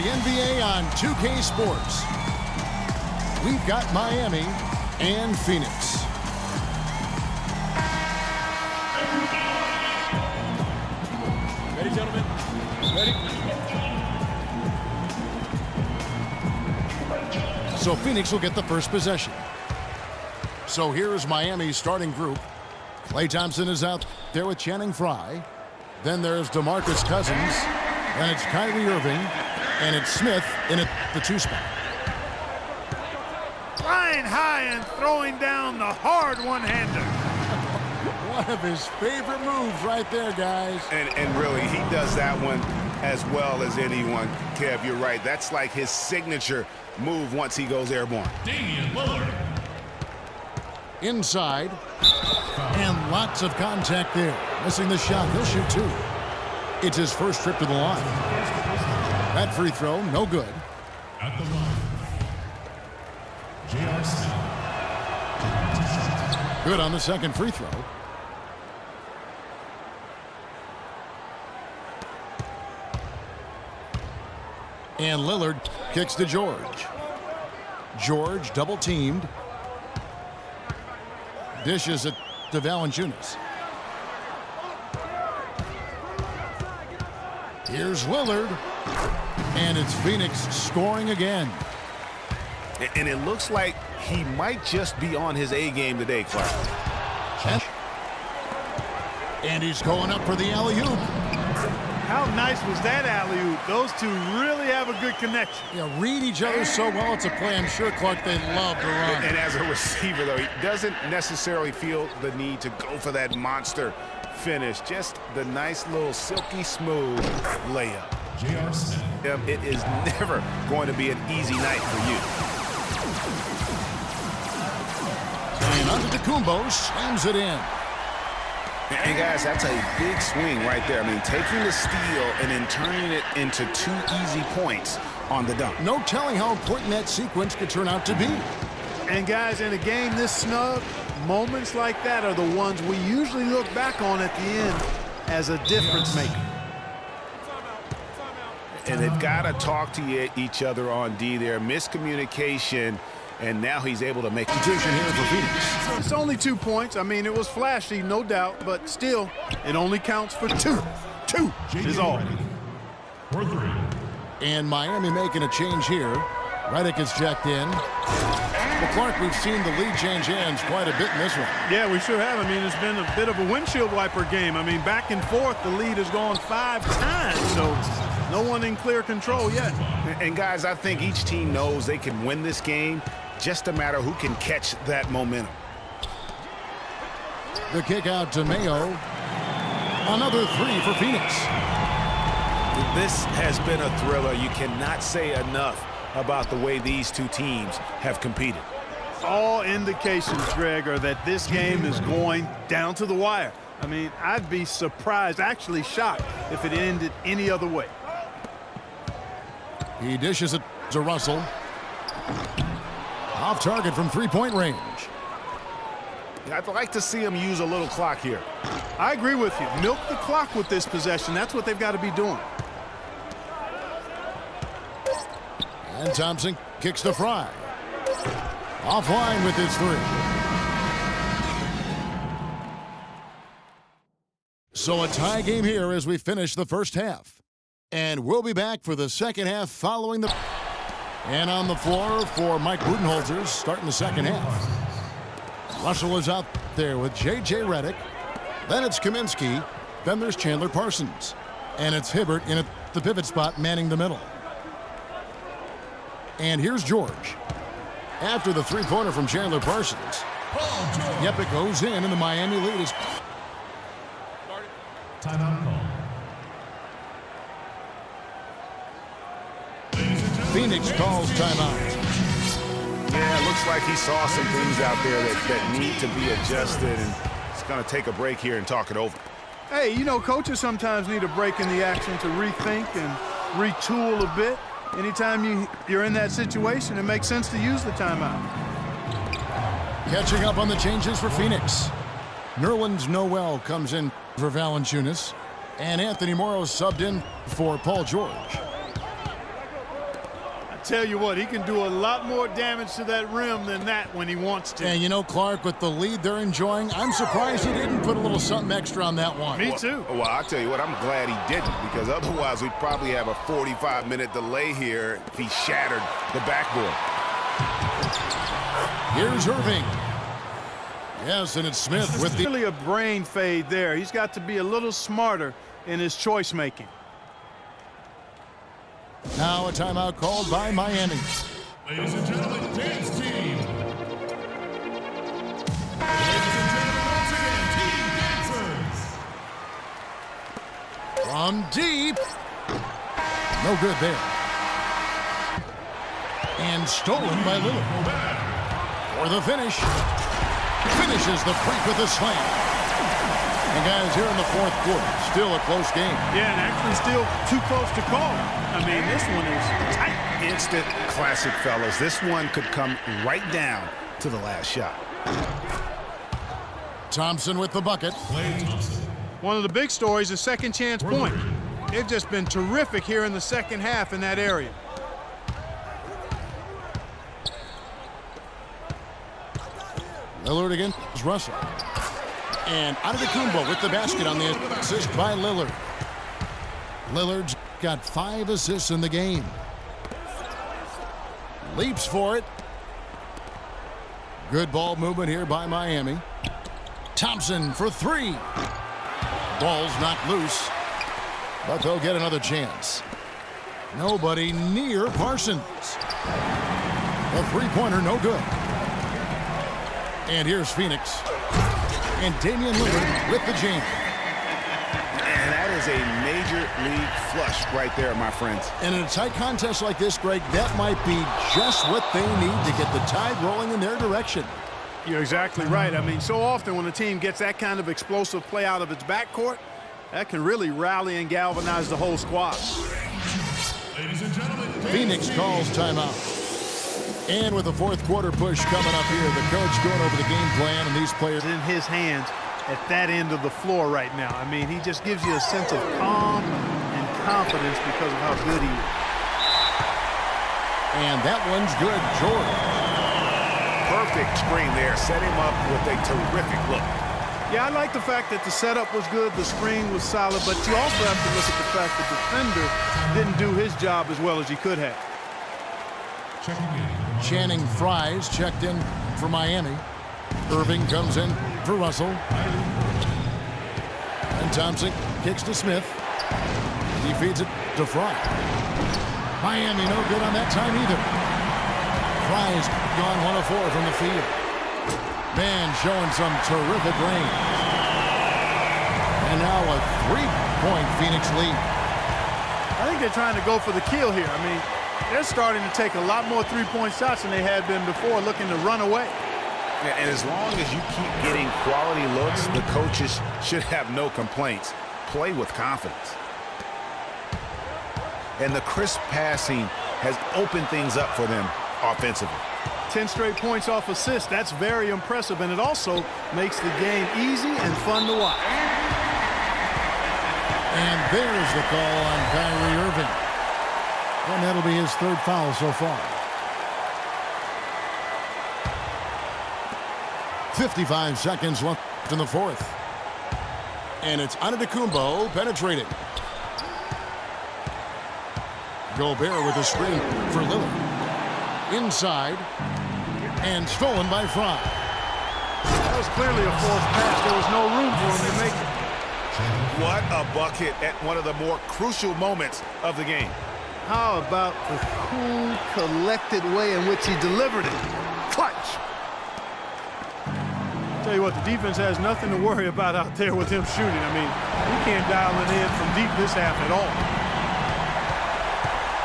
NBA on 2K Sports. We've got Miami and Phoenix. Ready, gentlemen? Ready? So Phoenix will get the first possession. So here is Miami's starting group. Klay Thompson is out there with Channing Frye. Then there's DeMarcus Cousins. Then it's Kyrie Irving. And it's Smith in at the 2 spot. Flying high and throwing down the hard one-hander. One of his favorite moves right there, guys. And really, he does that one as well as anyone. Kev, you're right. That's like his signature move once he goes airborne. DAMIAN LILLARD. Inside. And lots of contact there. Missing the shot. He'll shoot 2. It's his first trip to the line. That free throw, no good. At the line. J.R. Smith. Good on the second free throw. And Lillard kicks to George. George double teamed. Dishes it to Valanciunas. Here's Lillard. And it's Phoenix scoring again. And it looks like he might just be on his A game today, Clark. And he's going up for the alley-oop. How nice was that alley-oop? Those two really have a good connection. Yeah, read each other so well. It's a play I'm sure, Clark, they love to run. And as a receiver, though, he doesn't necessarily feel the need to go for that monster finish. Just the nice little silky smooth layup. J.R. Smith. It is never going to be an easy night for you. And Antetokounmpo slams it in. And guys, that's a big swing right there. I mean, taking the steal and then turning it into 2 easy points on the dunk. No telling how important that sequence could turn out to be. And guys, in a game this snug, moments like that are the ones we usually look back on at the end as a difference maker. And they've got to talk to each other on D there. Miscommunication, and now he's able to make a decision here for Phoenix. It's only 2 points. I mean, it was flashy, no doubt, but still, it only counts for 2. 2 is all. For 3. And Miami making a change here. Redick is checked in. Well, Clark, we've seen the lead change hands quite a bit in this one. Yeah, we sure have. I mean, it's been a bit of a windshield wiper game. I mean, back and forth, the lead has gone 5 times, so no one in clear control yet. And guys, I think each team knows they can win this game. Just a matter who can catch that momentum. The kick out to Mayo. Another 3 for Phoenix. This has been a thriller. You cannot say enough about the way these two teams have competed. All indications, Greg, are that this game is going down to the wire. I mean, I'd be surprised, actually shocked, if it ended any other way. He dishes it to Russell. Off target from 3-point range. I'd like to see him use a little clock here. I agree with you. Milk the clock with this possession. That's what they've got to be doing. And Thompson kicks to Frye. Offline with his 3. So a tie game here as we finish the first half. And we'll be back for the second half following the... And on the floor for Mike Budenholzer starting the second half. Russell is out there with J.J. Redick. Then it's Kaminsky. Then there's Chandler Parsons. And it's Hibbert in at the pivot spot manning the middle. And here's George. After the 3-pointer from Chandler Parsons. Yep, it goes in, and the Miami lead is... Timeout call. Phoenix calls timeout. Yeah, it looks like he saw some things out there that need to be adjusted, and it's going to take a break here and talk it over. Hey, you know, coaches sometimes need a break in the action to rethink and retool a bit. Anytime you're in that situation, it makes sense to use the timeout. Catching up on the changes for Phoenix. Nerlens Noel comes in for Valanciunas. And Anthony Morrow subbed in for Paul George. tell you what, he can do a lot more damage to that rim than that when he wants to. And you know, Clark, with the lead they're enjoying, I'm surprised he didn't put a little something extra on that one. Me too. Well, I'll tell you what, I'm glad he didn't, because otherwise we'd probably have a 45-minute delay here if he shattered the backboard. Here's Irving. Yes, and it's Smith with It's really a brain fade there. He's got to be a little smarter in his choice making. Now a timeout called by Miami. Ladies and gentlemen, dance team. Ladies and gentlemen, once again, team dancers. From deep. No good there. And stolen by Lillard. For the finish. Finishes the freak with a slam. And guys, here in the fourth quarter, still a close game. Yeah, and actually still too close to call. I mean, this one is tight. Instant classic, fellas. This one could come right down to the last shot. Thompson with the bucket. Klay Thompson. One of the big stories is second chance point. They've just been terrific here in the second half in that area. Lillard against Russell. And Antetokounmpo with the basket on the assist by Lillard. Lillard's got 5 assists in the game. Leaps for it. Good ball movement here by Miami. Thompson for 3. Ball's knocked loose, but they'll get another chance. Nobody near Parsons. The three-pointer no good. And here's Phoenix. And Damian Lillard with the jam. And that is a major league flush right there, my friends. And in a tight contest like this, Greg, that might be just what they need to get the tide rolling in their direction. You're exactly right. I mean, so often when a team gets that kind of explosive play out of its backcourt, that can really rally and galvanize the whole squad. Ladies and gentlemen, Phoenix calls timeout. And with the fourth quarter push coming up here, the coach going over the game plan, and these players In his hands at that end of the floor right now. I mean, he just gives you a sense of calm and confidence because of how good he is. And that one's good. Jordan. Perfect screen there. Set him up with a terrific look. Yeah, I like the fact that the setup was good, the screen was solid, but you also have to look at the fact that the defender didn't do his job as well as he could have. checking in. Channing Fries checked in for Miami. Irving comes in for Russell. And Thompson kicks to Smith. He feeds it to Fry. Miami no good on that time either. Fry's gone 1 of 4 from the field. Man showing some terrific range. And now a 3-point Phoenix lead. I think they're trying to go for the kill here. I mean, they're starting to take a lot more three-point shots than they had been before, looking to run away. Yeah, and as long as you keep getting quality looks, the coaches should have no complaints. Play with confidence. And the crisp passing has opened things up for them offensively. 10 straight points off assists. That's very impressive, and it also makes the game easy and fun to watch. And there's the call on Kyrie Irving. And that'll be his 3rd foul so far. 55 seconds left in the 4th. And it's Antetokounmpo penetrating. Gobert with a screen for Lillard. Inside. And stolen by Fry. That was clearly a forced pass. There was no room for him to make it. What a bucket at one of the more crucial moments of the game. How about the cool, collected way in which he delivered it? Clutch. Tell you what, the defense has nothing to worry about out there with him shooting. I mean, he can't dial it in from deep this half at all.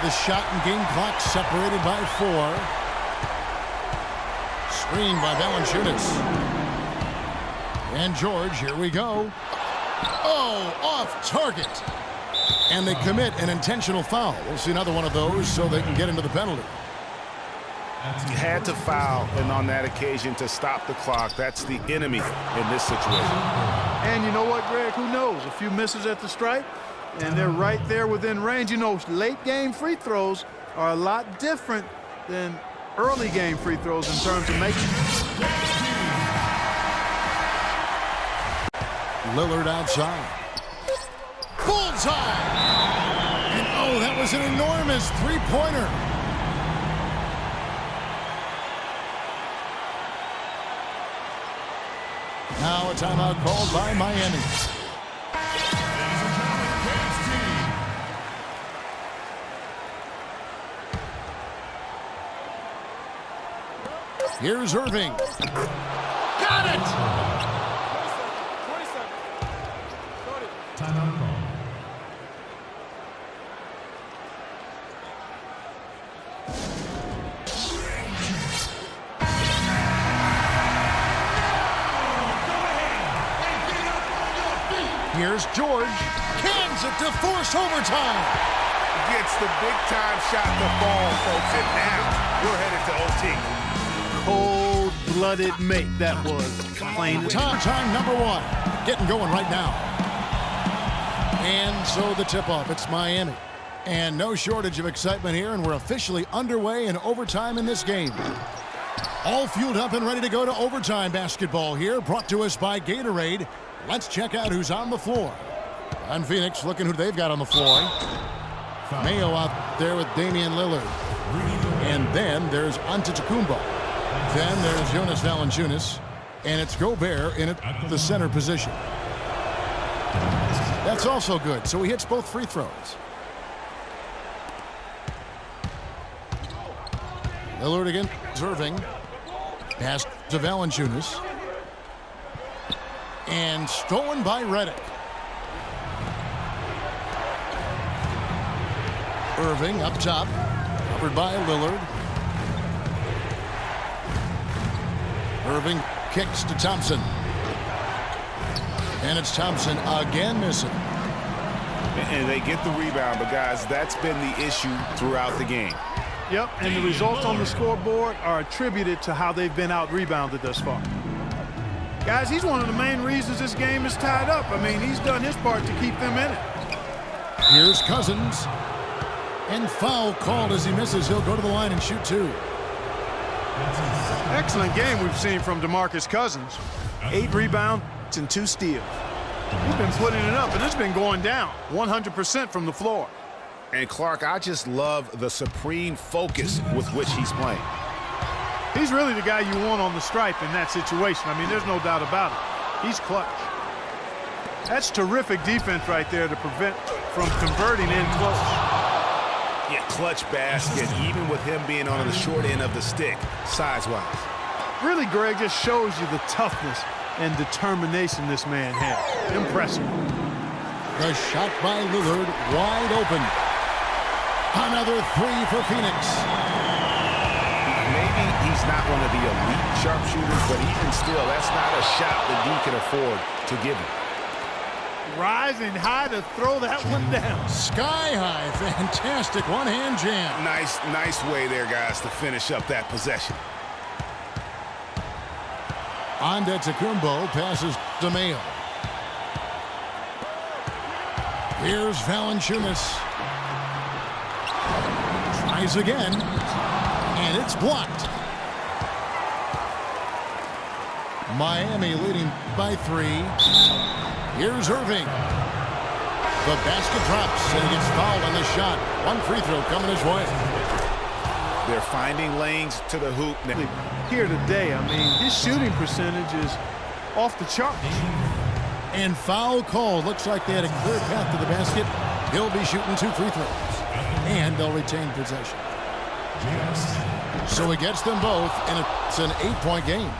The shot and game clock separated by 4. Screen by Valanciunas. And George, here we go. Oh, off target. And they commit an intentional foul. We'll see another one of those so they can get into the penalty. You had to foul, and on that occasion to stop the clock. That's the enemy in this situation. And you know what, Greg? Who knows? A few misses at the stripe, and they're right there within range. You know, late game free throws are a lot different than early game free throws in terms of making. Lillard outside. Bullseye! And oh, that was an enormous three-pointer. Now a timeout called by Miami. Here's Irving. Got it! Timeout call. Here's George. Cans it to force overtime. Gets the big-time shot to fall, folks, and now we're headed to OT. Cold-blooded make that was. Plain Time number one. Getting going right now. And so the tip-off. It's Miami. And no shortage of excitement here, and we're officially underway in overtime in this game. All fueled up and ready to go to overtime basketball here, brought to us by Gatorade. Let's check out who's on the floor. On Phoenix, looking who they've got on the floor. Mayo out there with Damian Lillard. And then there's Antetokounmpo. Then there's Jonas Valanciunas. And it's Gobert in the center position. That's also good, so he hits both free throws. Lillard against Irving. Pass to Valanciunas. And stolen by Redick. Irving up top, covered by Lillard. Irving kicks to Thompson. And it's Thompson again missing. And they get the rebound, but guys, that's been the issue throughout the game. Yep, and the results on the scoreboard are attributed to how they've been out-rebounded thus far. Guys, he's one of the main reasons this game is tied up. I mean, he's done his part to keep them in it. Here's Cousins. And foul called as he misses. He'll go to the line and shoot two. Excellent game we've seen from DeMarcus Cousins. 8 rebounds and 2 steals. He's been putting it up, and it's been going down 100% from the floor. And Clark, I just love the supreme focus with which he's playing. He's really the guy you want on the stripe in that situation. I mean, there's no doubt about it. He's clutch. That's terrific defense right there to prevent from converting in close. Yeah, clutch basket, even with him being on the short end of the stick, size-wise. Really, Greg, just shows you the toughness and determination this man has. Impressive. The shot by Lillard, wide open. Another three for Phoenix. Maybe he's not one of the elite sharpshooters, but even still, that's not a shot that he can afford to give him. Rising high to throw that one down. Sky high, fantastic one-hand jam. Nice way there, guys, to finish up that possession. Antetokounmpo passes to Mayo. Here's Valanciunas. Tries again, and it's blocked. Miami leading by 3. Here's Irving. The basket drops, and he gets fouled on the shot. One free throw coming his way. They're finding lanes to the hoop. Here today, I mean, his shooting percentage is off the charts. And foul call. Looks like they had a clear path to the basket. He'll be shooting 2 free throws. And they'll retain possession. So he gets them both, and it's an 8-point game.